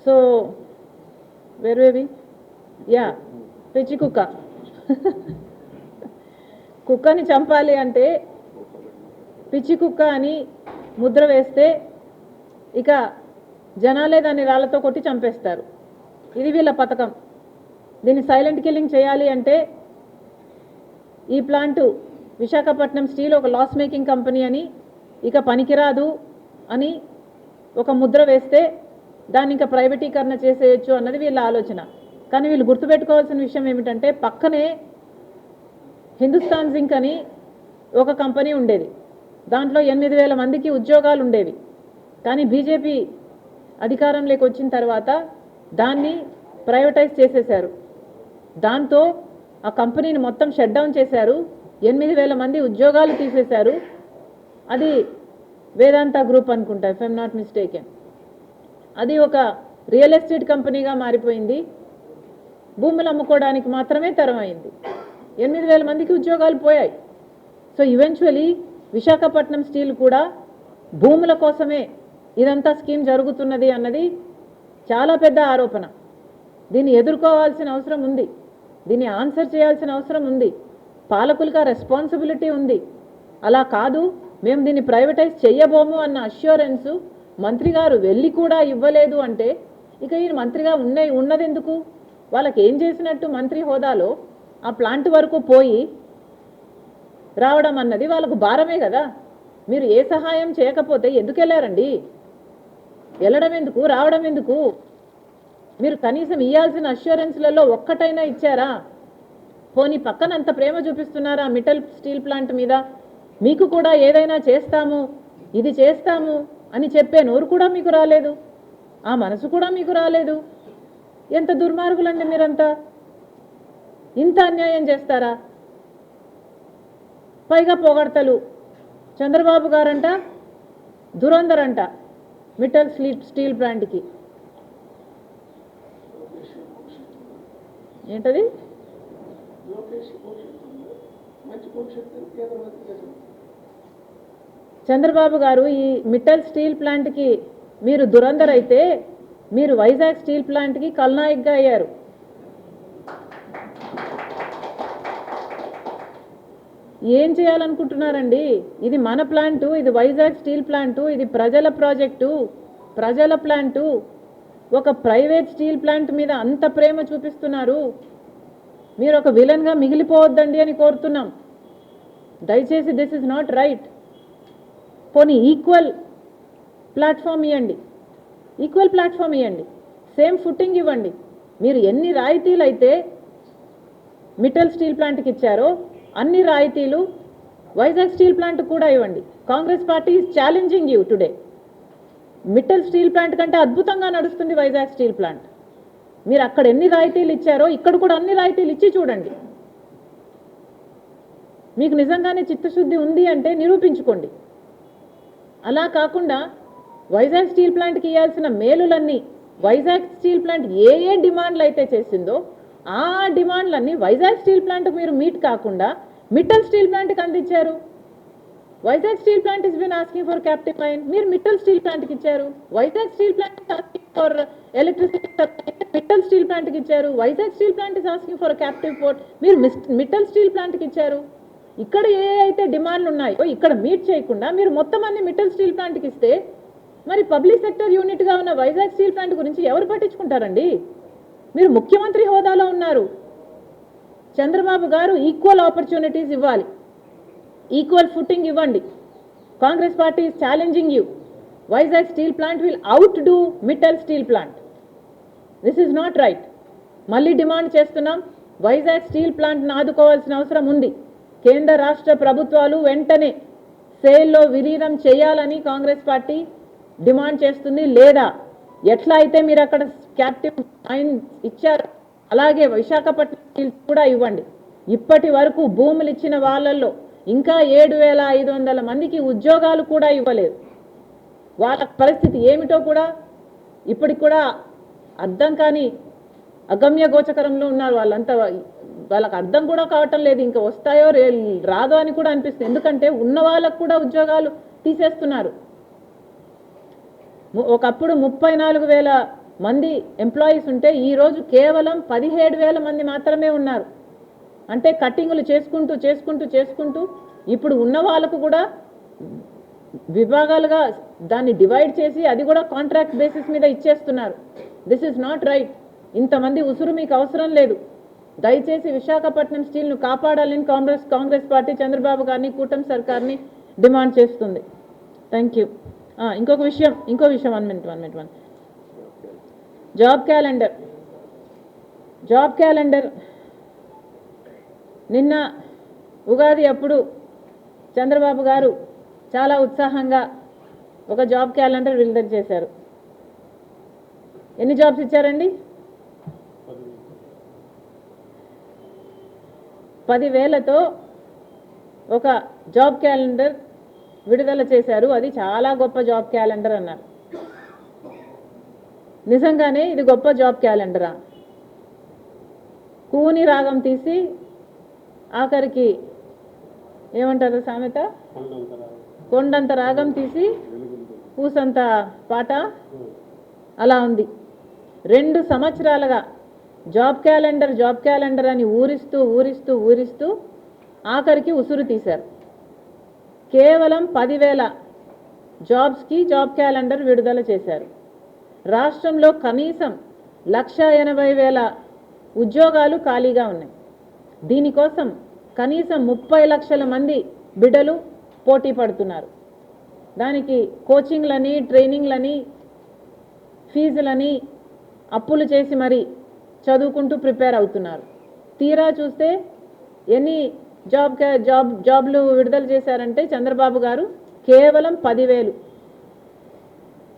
So వేరేవి yeah పిచ్చి కుక్క కుక్కని చంపాలి అంటే పిచ్చి కుక్క అని ముద్ర వేస్తే ఇక జనాలే దాన్ని రాళ్లతో కొట్టి చంపేస్తారు. ఇది వీళ్ళ పథకం. దీన్ని సైలెంట్ కిల్లింగ్ చేయాలి అంటే ఈ ప్లాంటు విశాఖపట్నం స్టీల్ ఒక లాస్ మేకింగ్ కంపెనీ అని, ఇక పనికిరాదు అని ఒక ముద్ర వేస్తే దాన్ని ఇంకా ప్రైవేటీకరణ చేసేయచ్చు అన్నది వీళ్ళ ఆలోచన. కానీ వీళ్ళు గుర్తుపెట్టుకోవాల్సిన విషయం ఏమిటంటే పక్కనే హిందుస్థాన్ జింక్ అని ఒక కంపెనీ ఉండేది. దాంట్లో 8,000 మందికి ఉద్యోగాలు ఉండేవి. కానీ బీజేపీ అధికారంలోకి వచ్చిన తర్వాత దాన్ని ప్రైవేటైజ్ చేసేశారు. దాంతో ఆ కంపెనీని మొత్తం షట్ డౌన్ చేశారు. 8,000 మంది ఉద్యోగాలు తీసేశారు. అది వేదాంత గ్రూప్ అనుకుంటా, ఇఫ్ ఐఎమ్ నాట్ మిస్టేకెన్. అది ఒక రియల్ ఎస్టేట్ కంపెనీగా మారిపోయింది. భూములు అమ్ముకోవడానికి మాత్రమే తరమైంది. 8,000 మందికి ఉద్యోగాలు పోయాయి. సో ఈవెన్చువలీ విశాఖపట్నం స్టీల్ కూడా భూముల కోసమే ఇదంతా స్కీమ్ జరుగుతున్నది అన్నది చాలా పెద్ద ఆరోపణ. దీన్ని ఎదుర్కోవాల్సిన అవసరం ఉంది. దీన్ని ఆన్సర్ చేయాల్సిన అవసరం ఉంది. పాలకులుగా రెస్పాన్సిబిలిటీ ఉంది. అలా కాదు మేము దీన్ని ప్రైవేటైజ్ చెయ్యబోము అన్న అష్యూరెన్సు మంత్రి గారు వెళ్ళి కూడా ఇవ్వలేదు అంటే ఇక ఈయన మంత్రిగా ఉన్నది ఎందుకు? వాళ్ళకి ఏం చేసినట్టు మంత్రి హోదాలో ఆ ప్లాంట్ వరకు పోయి రావడం అన్నది వాళ్ళకు భారమే కదా. మీరు ఏ సహాయం చేయకపోతే ఎందుకు వెళ్ళారండి? వెళ్ళడం ఎందుకు, రావడం ఎందుకు? మీరు కనీసం ఇవ్వాల్సిన అష్యూరెన్స్లలో ఒక్కటైనా ఇచ్చారా? పోనీ పక్కన అంత ప్రేమ చూపిస్తున్నారా మిట్టల్ స్టీల్ ప్లాంట్ మీద? మీకు కూడా ఏదైనా చేస్తాము, ఇది చేస్తాము అని చెప్పే నోరు కూడా మీకు రాలేదు, ఆ మనసు కూడా మీకు రాలేదు. ఎంత దుర్మార్గులండి మీరంతా! ఇంత అన్యాయం చేస్తారా? పైగా పొగడ్తలు. చంద్రబాబు గారంట దురందర్ అంట మిట్టల్ స్టీల్ ప్లాంట్కి. ఏంటది? చంద్రబాబు గారు ఈ మిట్టల్ స్టీల్ ప్లాంట్కి మీరు దురందర్ అయితే మీరు వైజాగ్ స్టీల్ ప్లాంట్కి కల్నాయక్గా అయ్యారు. ఏం చేయాలనుకుంటున్నారండి? ఇది మన ప్లాంటు, ఇది వైజాగ్ స్టీల్ ప్లాంటు, ఇది ప్రజల ప్రాజెక్టు, ప్రజల ప్లాంటు. ఒక ప్రైవేట్ స్టీల్ ప్లాంట్ మీద అంత ప్రేమ చూపిస్తున్నారు. మీరు ఒక విలన్గా మిగిలిపోవద్దండి అని కోరుతున్నాం. దయచేసి దిస్ ఇస్ నాట్ రైట్. పోనీ ఈక్వల్ ప్లాట్ఫామ్ ఇవ్వండి, ఈక్వల్ ప్లాట్ఫామ్ ఇవ్వండి, సేమ్ ఫుట్టింగ్ ఇవ్వండి. మీరు ఎన్ని రాయితీలు అయితే మిట్టల్ స్టీల్ ప్లాంట్కి ఇచ్చారో అన్ని రాయితీలు వైజాగ్ స్టీల్ ప్లాంట్ కూడా ఇవ్వండి. Congress party is challenging you today. Mittal steel plant కంటే అద్భుతంగా నడుస్తుంది వైజాగ్ స్టీల్ ప్లాంట్. మీరు అక్కడ ఎన్ని రాయితీలు ఇచ్చారో ఇక్కడ కూడా అన్ని రాయితీలు ఇచ్చి చూడండి. మీకు నిజంగానే చిత్తశుద్ధి ఉంది అంటే నిరూపించుకోండి. అలా కాకుండా వైజాగ్ స్టీల్ ప్లాంట్కి ఇవ్వాల్సిన మేలులన్నీ వైజాగ్ స్టీల్ ప్లాంట్ ఏ ఏ డిమాండ్లు అయితే చేసిందో ఆ డిమాండ్లన్నీ వైజాగ్ స్టీల్ ప్లాంట్ మీరు మీట్ కాకుండా మిట్టల్ స్టీల్ ప్లాంట్కి అందించారు. Vizag steel plant is been asking for captive mine, మీరు మిట్టల్ స్టీల్ ప్లాంట్కి ఇచ్చారు. Vizag steel plant is asking for electricity, Mittal steel ప్లాంట్కి ఇచ్చారు. Vizag steel plant is asking for captive port, మీరు మిట్టల్ స్టీల్ ప్లాంట్కి ఇచ్చారు. ఇక్కడ ఏ అయితే డిమాండ్లు ఉన్నాయో ఇక్కడ మీట్ చేయకుండా మీరు మొత్తం అన్ని మిట్టల్ స్టీల్ ప్లాంట్కి ఇస్తే మరి పబ్లిక్ సెక్టర్ యూనిట్గా ఉన్న వైజాగ్ స్టీల్ ప్లాంట్ గురించి ఎవరు పట్టించుకుంటారండి? మీరు ముఖ్యమంత్రి హోదాలో ఉన్నారు. చంద్రబాబు గారు ఈక్వల్ ఆపర్చునిటీస్ ఇవ్వాలి, ఈక్వల్ ఫుట్టింగ్ ఇవ్వండి. Congress party is challenging you. Vizag steel plant will out do Mittal steel plant. This is not right. మళ్ళీ డిమాండ్ చేస్తున్నాం, వైజాగ్ స్టీల్ ప్లాంట్ను ఆదుకోవాల్సిన అవసరం ఉంది. కేంద్ర రాష్ట్ర ప్రభుత్వాలు వెంటనే సేల్లో విలీనం చేయాలని కాంగ్రెస్ పార్టీ డిమాండ్ చేస్తుంది. లేదా ఎట్లా అయితే మీరు అక్కడ క్యాప్టివ్ మైన్ ఇచ్చారు అలాగే విశాఖపట్నం స్టీల్ కూడా ఇవ్వండి. ఇప్పటి వరకు భూములు ఇచ్చిన వాళ్ళల్లో ఇంకా 7,500 మందికి ఉద్యోగాలు కూడా ఇవ్వలేదు. వాళ్ళ పరిస్థితి ఏమిటో కూడా ఇప్పటికి కూడా అర్థం కాని అగమ్య గోచకరంలో ఉన్నారు వాళ్ళంతా. వాళ్ళకి అర్థం కూడా కావటం లేదు, ఇంకా వస్తాయో రాదో అని కూడా అనిపిస్తుంది. ఎందుకంటే ఉన్న వాళ్ళకు కూడా ఉద్యోగాలు తీసేస్తున్నారు. ఒకప్పుడు 34,000 మంది ఎంప్లాయీస్ ఉంటే ఈరోజు కేవలం 17,000 మంది మాత్రమే ఉన్నారు. అంటే కట్టింగులు చేసుకుంటూ చేసుకుంటూ చేసుకుంటూ ఇప్పుడు ఉన్న వాళ్ళకు కూడా విభాగాలుగా దాన్ని డివైడ్ చేసి అది కూడా కాంట్రాక్ట్ బేసిస్ మీద ఇచ్చేస్తున్నారు. This is not right. ఇంతమంది ఉసురు మీకు అవసరం లేదు. దయచేసి విశాఖపట్నం స్టీల్ను కాపాడాలని కాంగ్రెస్ పార్టీ చంద్రబాబు గారిని కూటమి సర్కార్ని డిమాండ్ చేస్తుంది. Thank you. ఇంకో విషయం 1 మినిట్. జాబ్ క్యాలెండర్ నిన్న ఉగాది అప్పుడు చంద్రబాబు గారు చాలా ఉత్సాహంగా ఒక జాబ్ క్యాలెండర్ విడుదల చేశారు. ఎన్ని జాబ్స్ ఇచ్చారండి? 10,000తో ఒక జాబ్ క్యాలెండర్ విడుదల చేశారు. అది చాలా గొప్ప జాబ్ క్యాలెండర్ అన్నారు. నిజంగానే ఇది గొప్ప జాబ్ క్యాలెండరా? కూని రాగం తీసి ఆఖరికి ఏమంటారు సామెత, కొండంత రాగం తీసి పూసంత పాట అలా ఉంది. 2 సంవత్సరాలుగా జాబ్ క్యాలెండర్ అని ఊరిస్తూ ఆఖరికి ఉసురు తీశారు. కేవలం 10,000 జాబ్స్కి జాబ్ క్యాలెండర్ విడుదల చేశారు. రాష్ట్రంలో కనీసం 1,80,000 ఉద్యోగాలు ఖాళీగా ఉన్నాయి. దీనికోసం కనీసం 30 లక్షల మంది బిడ్డలు పోటీ పడుతున్నారు. దానికి కోచింగ్లని, ట్రైనింగ్లని, ఫీజులని అప్పులు చేసి మరి చదువుకుంటూ ప్రిపేర్ అవుతున్నారు. తీరా చూస్తే ఎన్ని జాబ్లు విడుదల చేశారంటే చంద్రబాబు గారు కేవలం 10,000.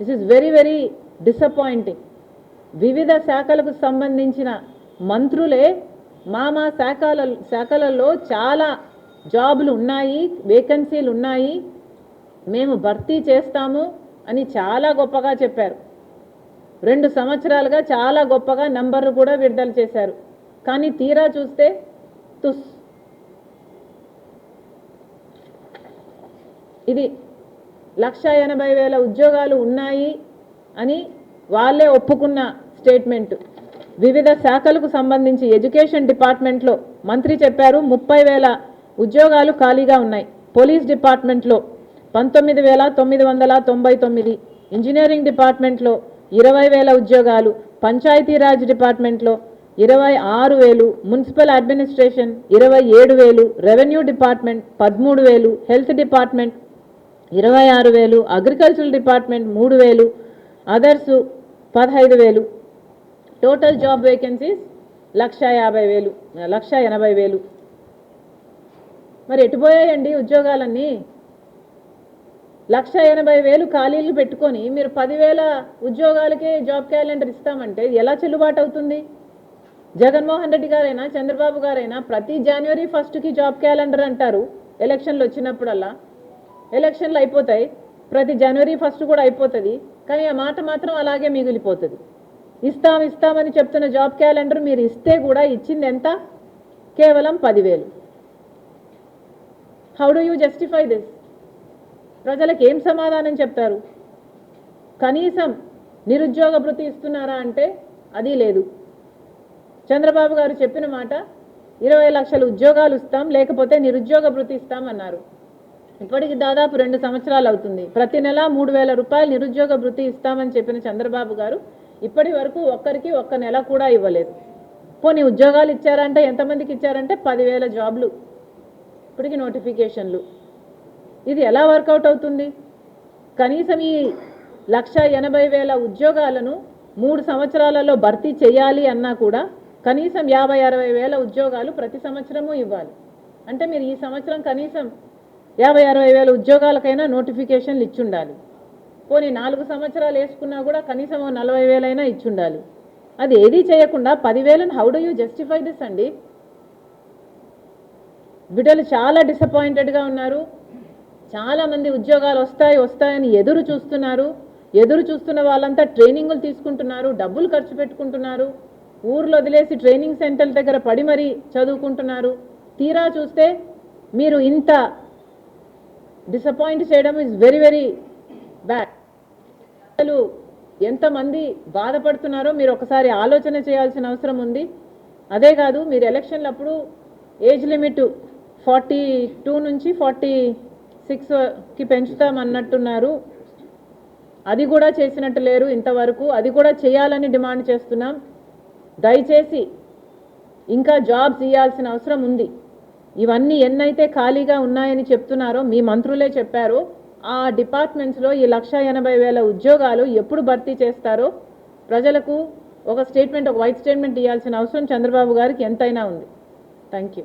This is very very disappointing. వివిధ శాఖలకు సంబంధించిన మంత్రులే మా శాఖలలో చాలా జాబులు ఉన్నాయి, వేకెన్సీలు ఉన్నాయి, మేము భర్తీ చేస్తాము అని చాలా గొప్పగా చెప్పారు. 2 సంవత్సరాలుగా చాలా గొప్పగా నంబర్లు కూడా విడుదల చేశారు. కానీ తీరా చూస్తే ఇది 1,80,000 ఉద్యోగాలు ఉన్నాయి అని వాళ్ళే ఒప్పుకున్న స్టేట్మెంట్. వివిధ శాఖలకు సంబంధించి ఎడ్యుకేషన్ డిపార్ట్మెంట్లో మంత్రి చెప్పారు 30,000 ఉద్యోగాలు ఖాళీగా ఉన్నాయి. పోలీస్ డిపార్ట్మెంట్లో 19,999, ఇంజనీరింగ్ డిపార్ట్మెంట్లో 20,000 ఉద్యోగాలు, పంచాయతీరాజ్ డిపార్ట్మెంట్లో 26,000, municipal administration 27,000, revenue department 13,000, health department 26,000, agricultural department 3,000, others 15,000. Total job vacancies 1,80,000. మరి ఎటుపోయాయండి ఉద్యోగాలన్నీ? 1,80,000 ఖాళీలు పెట్టుకొని మీరు 10,000 ఉద్యోగాలకే జాబ్ క్యాలెండర్ ఇస్తామంటే ఎలా చెల్లుబాటు అవుతుంది? జగన్మోహన్ రెడ్డి గారైనా చంద్రబాబు గారైనా ప్రతి January 1st జాబ్ క్యాలెండర్ అంటారు. ఎలక్షన్లు వచ్చినప్పుడల్లా ఎలక్షన్లు అయిపోతాయి, ప్రతి January 1st కూడా అయిపోతుంది. కానీ ఆ మాట మాత్రం అలాగే మిగిలిపోతుంది. ఇస్తామని చెప్తున్న జాబ్ క్యాలెండర్ మీరు ఇస్తే కూడా ఇచ్చింది ఎంత? కేవలం 10,000. How do you justify this? ప్రజలకు ఏం సమాధానం చెప్తారు? కనీసం నిరుద్యోగ భృతి ఇస్తున్నారా అంటే అది లేదు. చంద్రబాబు గారు చెప్పిన మాట 20 లక్షల ఉద్యోగాలు ఇస్తాం, లేకపోతే నిరుద్యోగ భృతి ఇస్తామన్నారు. ఇప్పటికి దాదాపు 2 సంవత్సరాలు అవుతుంది. ప్రతి నెల 3,000 రూపాయలు నిరుద్యోగ భృతి ఇస్తామని చెప్పిన చంద్రబాబు గారు ఇప్పటి వరకు ఒక్కరికి ఒక్క నెల కూడా ఇవ్వలేదు. పోనీ ఉద్యోగాలు ఇచ్చారంటే ఎంతమందికి ఇచ్చారంటే 10,000 జాబ్లు, ఇప్పటికి నోటిఫికేషన్లు. ఇది ఎలా వర్కౌట్ అవుతుంది? కనీసం ఈ 1,80,000 ఉద్యోగాలను 3 సంవత్సరాలలో భర్తీ చేయాలి అన్నా కూడా కనీసం 50,000-60,000 ఉద్యోగాలు ప్రతి సంవత్సరము ఇవ్వాలి. అంటే మీరు ఈ సంవత్సరం కనీసం 50,000-60,000 ఉద్యోగాలకైనా నోటిఫికేషన్లు ఇచ్చుండాలి. పోనీ 4 సంవత్సరాలు వేసుకున్నా కూడా కనీసం 40,000 అయినా ఇచ్చుండాలి. అది ఏదీ చేయకుండా 10,000 how do you justify this అండి? బిడ్డలు చాలా డిసప్పాయింటెడ్గా ఉన్నారు. చాలామంది ఉద్యోగాలు వస్తాయని ఎదురు చూస్తున్న వాళ్ళంతా ట్రైనింగులు తీసుకుంటున్నారు, డబ్బులు ఖర్చు పెట్టుకుంటున్నారు, ఊర్లో వదిలేసి ట్రైనింగ్ సెంటర్ల దగ్గర పడి మరీ చదువుకుంటున్నారు. తీరా చూస్తే మీరు ఇంత డిసప్పాయింట్ చేయడం ఇస్ వెరీ వెరీ బ్యాడ్. ఎంతమంది బాధపడుతున్నారో మీరు ఒకసారి ఆలోచన చేయాల్సిన అవసరం ఉంది. అదే కాదు, మీరు ఎలక్షన్లప్పుడు ఏజ్ లిమిట్ 42 నుంచి 46కి పెంచుతామన్నట్టున్నారు. అది కూడా చేసినట్టు లేరు ఇంతవరకు. అది కూడా చేయాలని డిమాండ్ చేస్తున్నాం. దయచేసి ఇంకా జాబ్స్ ఇవ్వాల్సిన అవసరం ఉంది. ఇవన్నీ ఎన్నైతే ఖాళీగా ఉన్నాయని చెప్తున్నారో మీ మంత్రులే చెప్పారు. ఆ డిపార్ట్మెంట్స్లో ఈ 1,80,000 ఉద్యోగాలు ఎప్పుడు భర్తీ చేస్తారో ప్రజలకు ఒక స్టేట్మెంట్, ఒక వైట్ స్టేట్మెంట్ ఇవ్వాల్సిన అవసరం చంద్రబాబు గారికి ఎంతైనా ఉంది. Thank you.